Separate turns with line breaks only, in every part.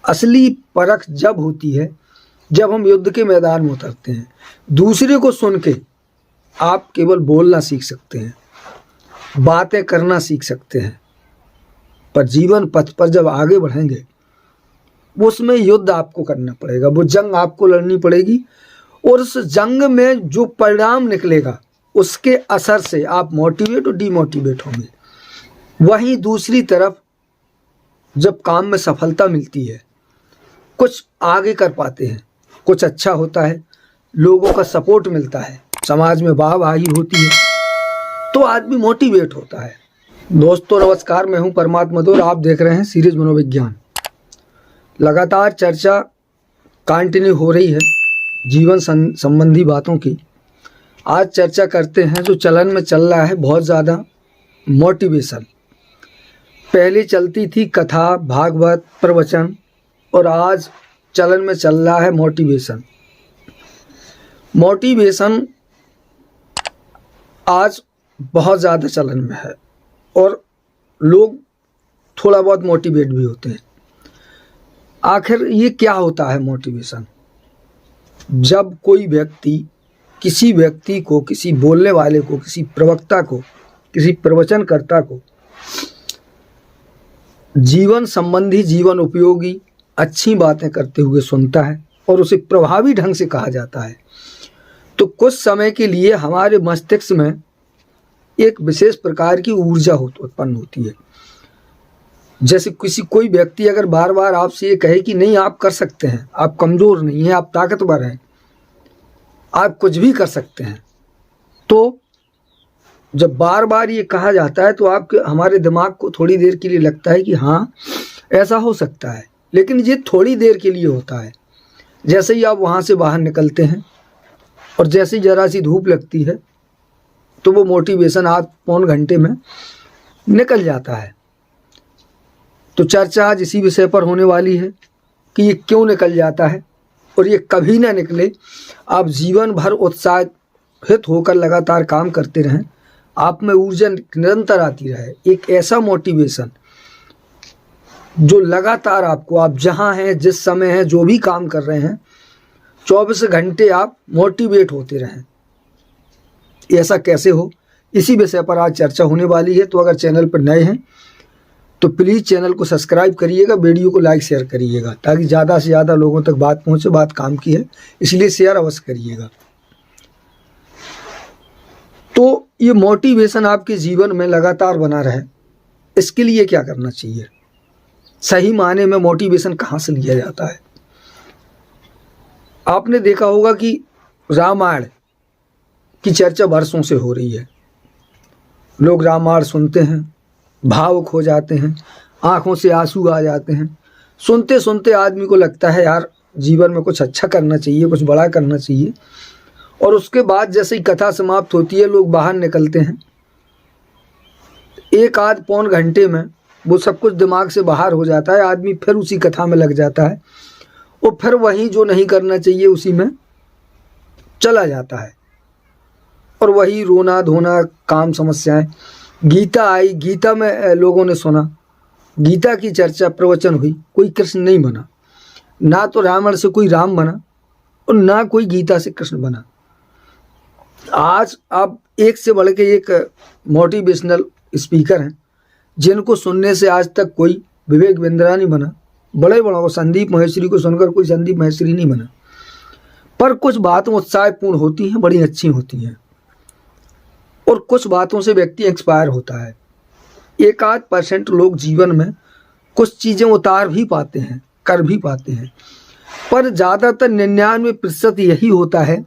असली परख जब होती है जब हम युद्ध के मैदान में उतरते हैं। दूसरे को सुन के आप केवल बोलना सीख सकते हैं, बातें करना सीख सकते हैं, पर जीवन पथ पर जब आगे बढ़ेंगे उसमें युद्ध आपको करना पड़ेगा, वो जंग आपको लड़नी पड़ेगी। और उस जंग में जो परिणाम निकलेगा उसके असर से आप मोटिवेट और डीमोटिवेट होंगे। वहीं दूसरी तरफ जब काम में सफलता मिलती है, कुछ आगे कर पाते हैं, कुछ अच्छा होता है, लोगों का सपोर्ट मिलता है, समाज में वाहवाही होती है, तो आदमी मोटिवेट होता है। दोस्तों नमस्कार, मैं हूं परमात्मा और आप देख रहे हैं सीरीज मनोविज्ञान। लगातार चर्चा कंटिन्यू हो रही है जीवन संबंधी बातों की। आज चर्चा करते हैं जो चलन में चल रहा है बहुत ज़्यादा, मोटिवेशन। पहले चलती थी कथा, भागवत, प्रवचन, और आज चलन में चल रहा है मोटिवेशन। मोटिवेशन आज बहुत ज़्यादा चलन में है और लोग थोड़ा बहुत मोटिवेट भी होते हैं। आखिर ये क्या होता है मोटिवेशन? जब कोई व्यक्ति किसी व्यक्ति को, किसी बोलने वाले को, किसी प्रवक्ता को, किसी प्रवचनकर्ता को जीवन संबंधी, जीवन उपयोगी अच्छी बातें करते हुए सुनता है और उसे प्रभावी ढंग से कहा जाता है, तो कुछ समय के लिए हमारे मस्तिष्क में एक विशेष प्रकार की ऊर्जा उत्पन्न होती है। जैसे कोई व्यक्ति अगर बार बार आपसे ये कहे कि नहीं आप कर सकते हैं, आप कमज़ोर नहीं हैं, आप ताकतवर हैं, आप कुछ भी कर सकते हैं, तो जब बार बार ये कहा जाता है तो हमारे दिमाग को थोड़ी देर के लिए लगता है कि हाँ ऐसा हो सकता है, लेकिन ये थोड़ी देर के लिए होता है। जैसे ही आप वहाँ से बाहर निकलते हैं और जैसे ही ज़रा सी धूप लगती है तो वो मोटिवेशन आध पौन घंटे में निकल जाता है। तो चर्चा आज इसी विषय पर होने वाली है कि ये क्यों निकल जाता है और ये कभी ना निकले। आप जीवन भर उत्साहित होकर लगातार काम करते रहें, आप में ऊर्जा निरंतर आती रहे, एक ऐसा मोटिवेशन जो लगातार आपको, आप जहाँ हैं, जिस समय हैं, जो भी काम कर रहे हैं, 24 घंटे आप मोटिवेट होते रहें। ऐसा कैसे हो, इसी विषय पर आज चर्चा होने वाली है। तो अगर चैनल पर नए हैं तो प्लीज़ चैनल को सब्सक्राइब करिएगा, वीडियो को लाइक शेयर करिएगा ताकि ज़्यादा से ज़्यादा लोगों तक बात पहुँचे। बात काम की है, इसलिए शेयर अवश्य करिएगा। तो ये मोटिवेशन आपके जीवन में लगातार बना रहे, इसके लिए क्या करना चाहिए? सही मायने में मोटिवेशन कहाँ से लिया जाता है? आपने देखा होगा कि रामायण की चर्चा वर्षों से हो रही है। लोग रामायण सुनते हैं, भावुक हो जाते हैं, आंखों से आंसू आ जाते हैं। सुनते सुनते आदमी को लगता है यार जीवन में कुछ अच्छा करना चाहिए, कुछ बड़ा करना चाहिए। और उसके बाद जैसे ही कथा समाप्त होती है, लोग बाहर निकलते हैं, एक आध पौन घंटे में वो सब कुछ दिमाग से बाहर हो जाता है। आदमी फिर उसी कथा में लग जाता है और फिर वहीं जो नहीं करना चाहिए उसी में चला जाता है, और वही रोना धोना, काम, समस्याएं। गीता आई, गीता में लोगों ने सुना, गीता की चर्चा, प्रवचन हुई, कोई कृष्ण नहीं बना, ना तो रावण से कोई राम बना और ना कोई गीता से कृष्ण बना। आज आप एक से बढ़ के एक मोटिवेशनल स्पीकर हैं जिनको सुनने से आज तक कोई विवेक बिंद्रा नहीं बना, बड़े बड़ा संदीप माहेश्वरी को सुनकर कोई संदीप माहेश्वरी नहीं बना। पर कुछ बातें उत्साहपूर्ण होती हैं, बड़ी अच्छी होती हैं, और कुछ बातों से व्यक्ति एक्सपायर होता है। 1-8% लोग जीवन में कुछ चीज़ें उतार भी पाते हैं, कर भी पाते हैं, पर ज़्यादातर 99% यही होता है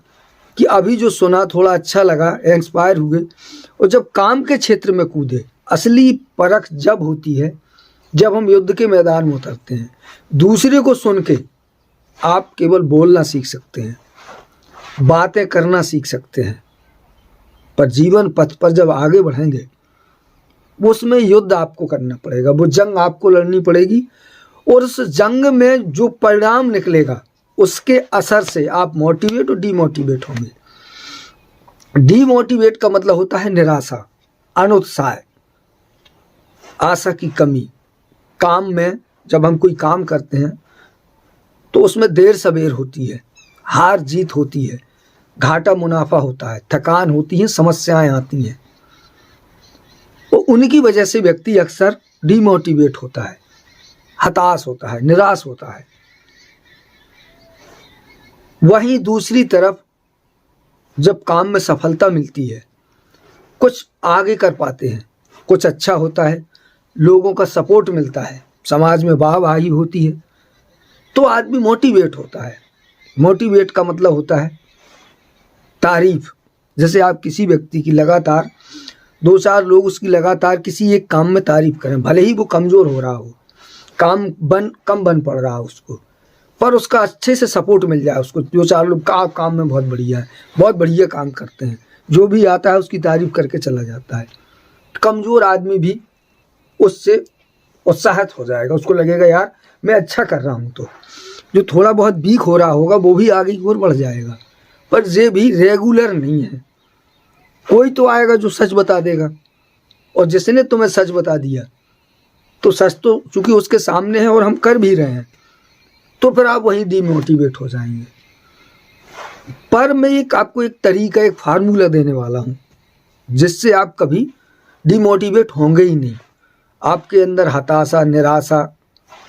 कि अभी जो सुना थोड़ा अच्छा लगा, एक्सपायर हुए, और जब काम के क्षेत्र में कूदे। असली परख जब होती है जब हम युद्ध के मैदान में उतरते हैं। दूसरे को सुन के आप केवल बोलना सीख सकते हैं, बातें करना सीख सकते हैं, पर जीवन पथ पर जब आगे बढ़ेंगे उसमें युद्ध आपको करना पड़ेगा, वो जंग आपको लड़नी पड़ेगी। और उस जंग में जो परिणाम निकलेगा उसके असर से आप मोटिवेट और डीमोटिवेट होंगे। डीमोटिवेट का मतलब होता है निराशा, अनुत्साह, आशा की कमी। काम में जब हम कोई काम करते हैं तो उसमें देर सबेर होती है, हार जीत होती है, घाटा मुनाफा होता है, थकान होती है, समस्याएं आती हैं। तो उनकी वजह से व्यक्ति अक्सर डिमोटिवेट होता है, हताश होता है, निराश होता है। वहीं दूसरी तरफ जब काम में सफलता मिलती है, कुछ आगे कर पाते हैं, कुछ अच्छा होता है, लोगों का सपोर्ट मिलता है, समाज में वाहवाही होती है, तो आदमी मोटिवेट होता है। मोटिवेट का मतलब होता है तारीफ। जैसे आप किसी व्यक्ति की लगातार 2-4 लोग उसकी लगातार किसी एक काम में तारीफ करें, भले ही वो कमज़ोर हो रहा हो, काम कम बन पड़ रहा हो उसको, पर उसका अच्छे से सपोर्ट मिल जाए उसको। 2-4 लोग काम में बहुत बढ़िया है, बहुत बढ़िया काम करते हैं, जो भी आता है उसकी तारीफ करके चला जाता है। कमज़ोर आदमी भी उससे उत्साहित हो जाएगा, उसको लगेगा यार मैं अच्छा कर रहा हूँ। तो जो थोड़ा बहुत वीक हो रहा होगा वो भी आगे की ओर बढ़ जाएगा। पर ये भी रेगुलर नहीं है। कोई तो आएगा जो सच बता देगा, और जिसने तुम्हें सच बता दिया तो सच तो चूंकि उसके सामने है और हम कर भी रहे हैं, तो फिर आप वहीं डिमोटिवेट हो जाएंगे। पर मैं आपको एक तरीका, एक फार्मूला देने वाला हूँ जिससे आप कभी डिमोटिवेट होंगे ही नहीं, आपके अंदर हताशा निराशा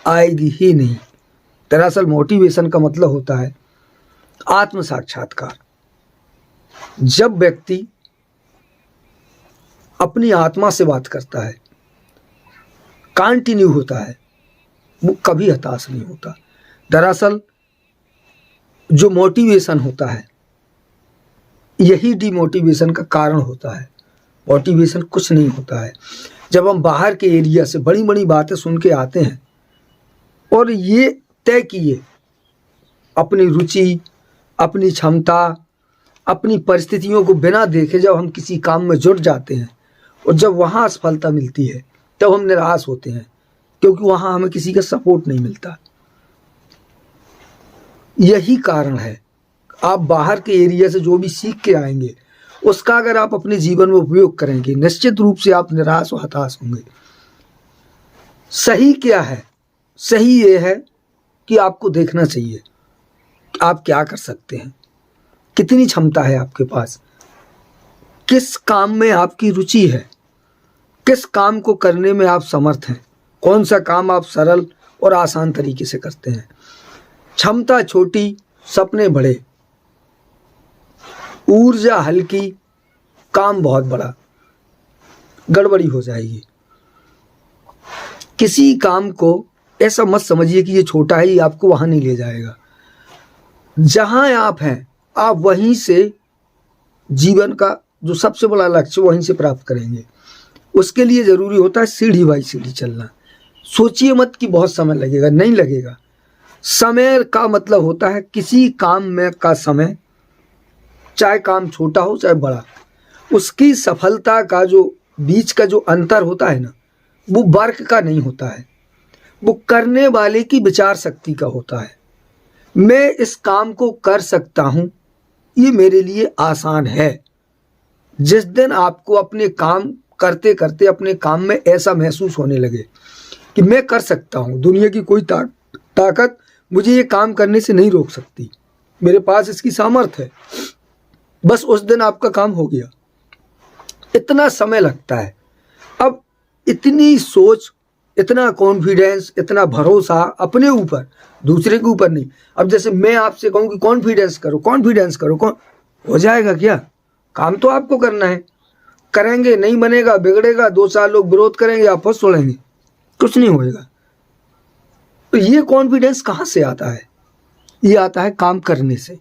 आएगी ही नहीं। दरअसल मोटिवेशन का मतलब होता है आत्म साक्षात्कार। जब व्यक्ति अपनी आत्मा से बात करता है, कंटिन्यू होता है, वो कभी हताश नहीं होता। दरअसल जो मोटिवेशन होता है यही डिमोटिवेशन का कारण होता है। मोटिवेशन कुछ नहीं होता है। जब हम बाहर के एरिया से बड़ी बड़ी बातें सुन के आते हैं और ये तय किए अपनी रुचि, अपनी क्षमता, अपनी परिस्थितियों को बिना देखे जब हम किसी काम में जुट जाते हैं और जब वहाँ असफलता मिलती है तब हम निराश होते हैं, क्योंकि वहाँ हमें किसी का सपोर्ट नहीं मिलता। यही कारण है आप बाहर के एरिया से जो भी सीख के आएंगे उसका अगर आप अपने जीवन में उपयोग करेंगे, निश्चित रूप से आप निराश और हताश होंगे। सही क्या है? सही ये है कि आपको देखना चाहिए आप क्या कर सकते हैं, कितनी क्षमता है आपके पास, किस काम में आपकी रुचि है, किस काम को करने में आप समर्थ हैं, कौन सा काम आप सरल और आसान तरीके से करते हैं। क्षमता छोटी, सपने बड़े, ऊर्जा हल्की, काम बहुत बड़ा, गड़बड़ी हो जाएगी। किसी काम को ऐसा मत समझिए कि ये छोटा है, ये आपको वहां नहीं ले जाएगा। जहां आप हैं आप वहीं से जीवन का जो सबसे बड़ा लक्ष्य वहीं से प्राप्त करेंगे। उसके लिए ज़रूरी होता है सीढ़ी बाई सीढ़ी चलना। सोचिए मत कि बहुत समय लगेगा, नहीं लगेगा। समय का मतलब होता है किसी काम में का समय, चाहे काम छोटा हो चाहे बड़ा, उसकी सफलता का जो बीच का जो अंतर होता है ना, वो वर्क का नहीं होता है, वो करने वाले की विचार शक्ति का होता है। मैं इस काम को कर सकता हूँ, ये मेरे लिए आसान है। जिस दिन आपको अपने काम करते करते अपने काम में ऐसा महसूस होने लगे कि मैं कर सकता हूँ, दुनिया की कोई ताकत मुझे ये काम करने से नहीं रोक सकती, मेरे पास इसकी सामर्थ्य है, बस उस दिन आपका काम हो गया। इतना समय लगता है। अब इतनी सोच, इतना कॉन्फिडेंस, इतना भरोसा अपने ऊपर, दूसरे के ऊपर नहीं। अब जैसे मैं आपसे कहूँ कि कॉन्फिडेंस करो, कॉन्फिडेंस करो, हो जाएगा क्या? काम तो आपको करना है, करेंगे, नहीं बनेगा, बिगड़ेगा, 2-4 लोग विरोध करेंगे, आप फंस छोड़ेंगे, कुछ नहीं होएगा। तो ये कॉन्फिडेंस कहाँ से आता है? ये आता है काम करने से।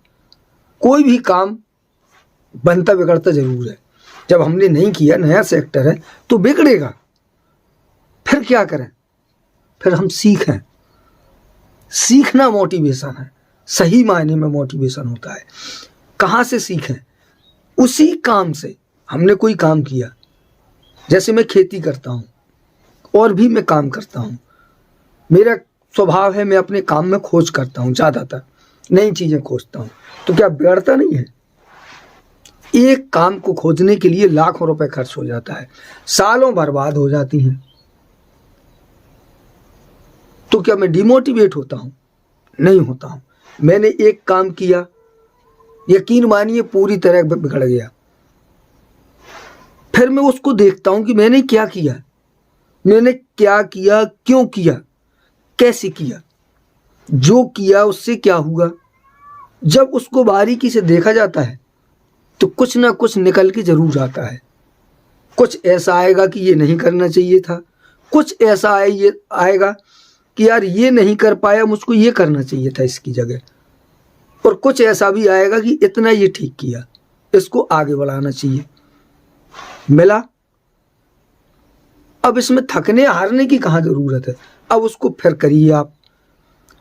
कोई भी काम बनता बिगड़ता जरूर है। जब हमने नहीं किया, नया सेक्टर है, तो बिगड़ेगा। फिर क्या करें? फिर हम सीखें। सीखना मोटिवेशन है, सही मायने में मोटिवेशन होता है। कहाँ से सीखें? उसी काम से। हमने कोई काम किया, जैसे मैं खेती करता हूँ और भी मैं काम करता हूँ, मेरा स्वभाव है मैं अपने काम में खोज करता हूँ, ज़्यादातर नई चीज़ें खोजता हूँ। तो क्या बिगड़ता नहीं है? एक काम को खोजने के लिए लाखों रुपए खर्च हो जाता है, सालों बर्बाद हो जाती हैं। तो क्या मैं डिमोटिवेट होता हूँ? नहीं होता हूँ। मैंने एक काम किया, यकीन मानिए पूरी तरह बिगड़ गया, फिर मैं उसको देखता हूँ कि मैंने क्या किया, मैंने क्या किया, क्यों किया, कैसे किया, जो किया उससे क्या हुआ। जब उसको बारीकी से देखा जाता है तो कुछ ना कुछ निकल के जरूर आता है। कुछ ऐसा आएगा कि ये नहीं करना चाहिए था, कुछ ऐसा आएगा कि यार ये नहीं कर पाया, मुझको ये करना चाहिए था इसकी जगह, और कुछ ऐसा भी आएगा कि इतना ये ठीक किया, इसको आगे बढ़ाना चाहिए। मिला। अब इसमें थकने हारने की कहाँ जरूरत है, अब उसको फिर करिए आप।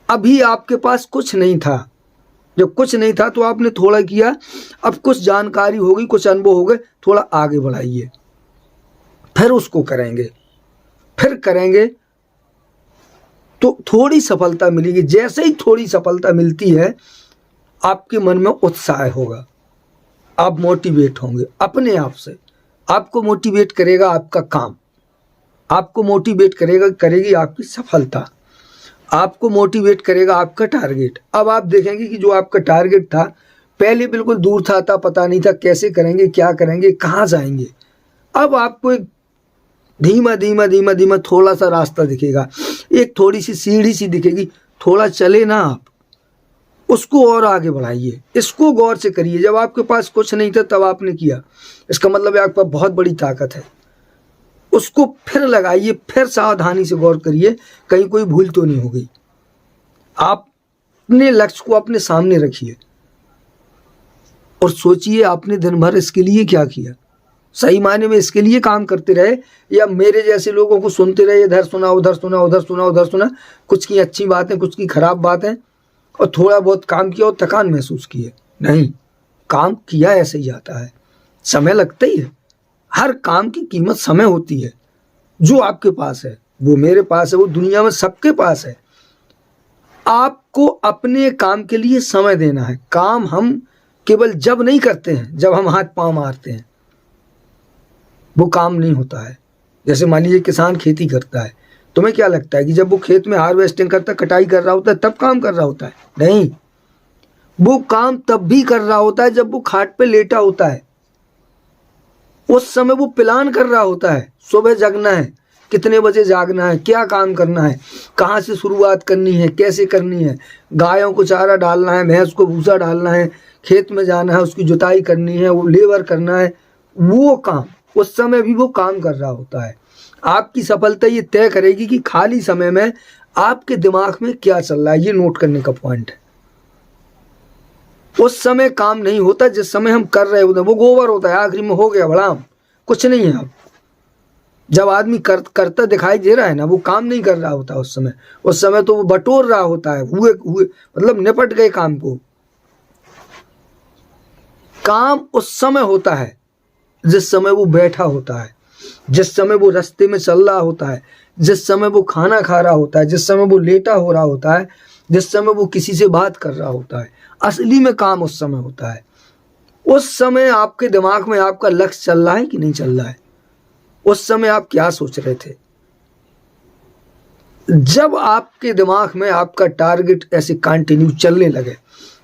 अभी आपके पास कुछ नहीं था, जब कुछ नहीं था तो आपने थोड़ा किया, अब कुछ जानकारी हो गई, कुछ अनुभव हो गए, थोड़ा आगे बढ़ाइए, फिर उसको करेंगे, फिर करेंगे तो थोड़ी सफलता मिलेगी। जैसे ही थोड़ी सफलता मिलती है आपके मन में उत्साह होगा, आप मोटिवेट होंगे अपने आप से। आपको मोटिवेट करेगा आपका काम, आपको मोटिवेट करेगी आपकी सफलता, आपको मोटिवेट करेगा आपका टारगेट। अब आप देखेंगे कि जो आपका टारगेट था पहले बिल्कुल दूर था, पता नहीं था कैसे करेंगे, क्या करेंगे, कहाँ जाएंगे। अब आपको एक धीमा धीमा धीमा धीमा थोड़ा सा रास्ता दिखेगा, एक थोड़ी सी सीढ़ी सी दिखेगी, थोड़ा चले ना आप, उसको और आगे बढ़ाइए, इसको गौर से करिए। जब आपके पास कुछ नहीं था तब आपने किया, इसका मतलब है आपके पास बहुत बड़ी ताकत है, उसको फिर लगाइए, फिर सावधानी से गौर करिए कहीं कोई भूल तो नहीं हो गई। आप अपने लक्ष्य को अपने सामने रखिए और सोचिए आपने दिन भर इसके लिए क्या किया। सही मायने में इसके लिए काम करते रहे या मेरे जैसे लोगों को सुनते रहे, इधर सुना उधर सुना, उधर सुना उधर सुना, कुछ की अच्छी बातें कुछ की खराब बातें, और थोड़ा बहुत काम किया और थकान महसूस की है? नहीं, काम किया ऐसे ही आता है, समय लगता ही है। हर काम की कीमत समय होती है। जो आपके पास है वो मेरे पास है, वो दुनिया में सबके पास है। आपको अपने काम के लिए समय देना है। काम हम केवल जब नहीं करते हैं जब हम हाथ पांव मारते हैं, वो काम नहीं होता है। जैसे मान लीजिए किसान खेती करता है, तुम्हें क्या लगता है कि जब वो खेत में हार्वेस्टिंग करता है, कटाई कर रहा होता है, तब काम कर रहा होता है? नहीं, वो काम तब भी कर रहा होता है जब वो खाट पे लेटा होता है। उस समय वो प्लान कर रहा होता है, सुबह जगना है, कितने बजे जागना है, क्या काम करना है, कहाँ से शुरुआत करनी है, कैसे करनी है, गायों को चारा डालना है, भैंस को भूसा डालना है, खेत में जाना है, उसकी जुताई करनी है, वो लेबर करना है, वो काम उस समय भी वो काम कर रहा होता है। आपकी सफलता ये तय करेगी कि खाली समय में आपके दिमाग में क्या चल रहा है, ये नोट करने का पॉइंट है। उस समय काम नहीं होता जिस समय हम कर रहे होते हैं, वो गोबर होता है, आखिरी में हो गया बड़ाम, कुछ नहीं है। अब जब आदमी करता दिखाई दे रहा है ना, वो काम नहीं कर रहा होता उस समय तो वो बटोर रहा होता है, हुए मतलब निपट गए काम को। काम उस समय होता है जिस समय वो बैठा होता है, जिस समय वो रास्ते में चल रहा होता है, जिस समय वो खाना खा रहा होता है, जिस समय वो लेटा हो रहा होता है, जिस समय वो किसी से बात कर रहा होता है। असली में काम उस समय होता है। उस समय आपके दिमाग में आपका लक्ष्य चल रहा है कि नहीं चल रहा है? उस समय आप क्या सोच रहे थे? जब आपके दिमाग में आपका टारगेट ऐसे कंटिन्यू चलने लगे,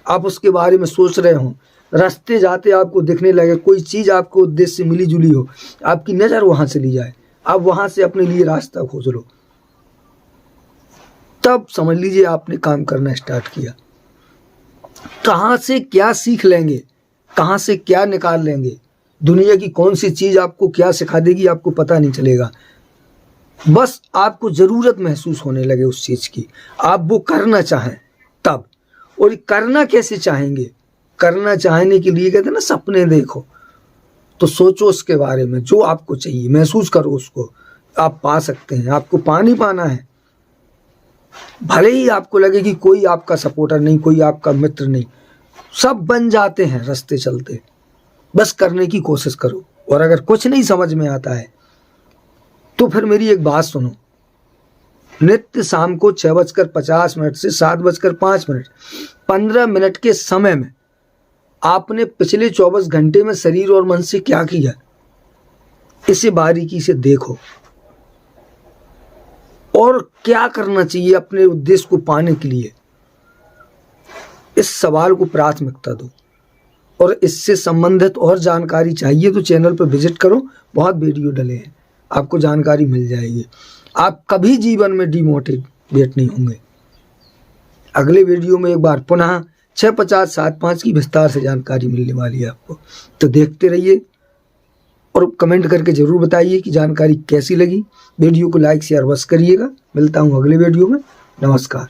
आप उसके बारे में सोच रहे हो, रास्ते जाते आपको दिखने लगे, कोई चीज़ आपको उद्देश्य से मिली जुली हो, आपकी नज़र वहाँ से ली जाए, आप वहाँ से अपने लिए रास्ता खोज लो, तब समझ लीजिए आपने काम करना स्टार्ट किया। कहाँ से क्या सीख लेंगे, कहाँ से क्या निकाल लेंगे, दुनिया की कौन सी चीज़ आपको क्या सिखा देगी आपको पता नहीं चलेगा। बस आपको ज़रूरत महसूस होने लगे उस चीज़ की, आप वो करना चाहें तब। और करना कैसे चाहेंगे? करना चाहने के लिए कहते हैं ना, सपने देखो, तो सोचो उसके बारे में, जो आपको चाहिए महसूस करो, उसको आप पा सकते हैं। आपको पानी पाना है, भले ही आपको लगे कि कोई आपका सपोर्टर नहीं, कोई आपका मित्र नहीं, सब बन जाते हैं रास्ते चलते, बस करने की कोशिश करो। और अगर कुछ नहीं समझ में आता है तो फिर मेरी एक बात सुनो, नित्य शाम को 6:50 से 7:05 15 मिनट के समय में आपने पिछले 24 घंटे में शरीर और मन से क्या किया, इसे बारीकी से देखो और क्या करना चाहिए अपने उद्देश्य को पाने के लिए। इस सवाल को प्राथमिकता दो। और इससे संबंधित और जानकारी चाहिए तो चैनल पर विजिट करो, बहुत वीडियो डले हैं, आपको जानकारी मिल जाएगी। आप कभी जीवन में डिमोटिवेट नहीं होंगे। अगले वीडियो में एक बार पुनः 65075 की विस्तार से जानकारी मिलने वाली है आपको, तो देखते रहिए और कमेंट करके ज़रूर बताइए कि जानकारी कैसी लगी। वीडियो को लाइक शेयर अवश्य करिएगा। मिलता हूँ अगले वीडियो में। नमस्कार।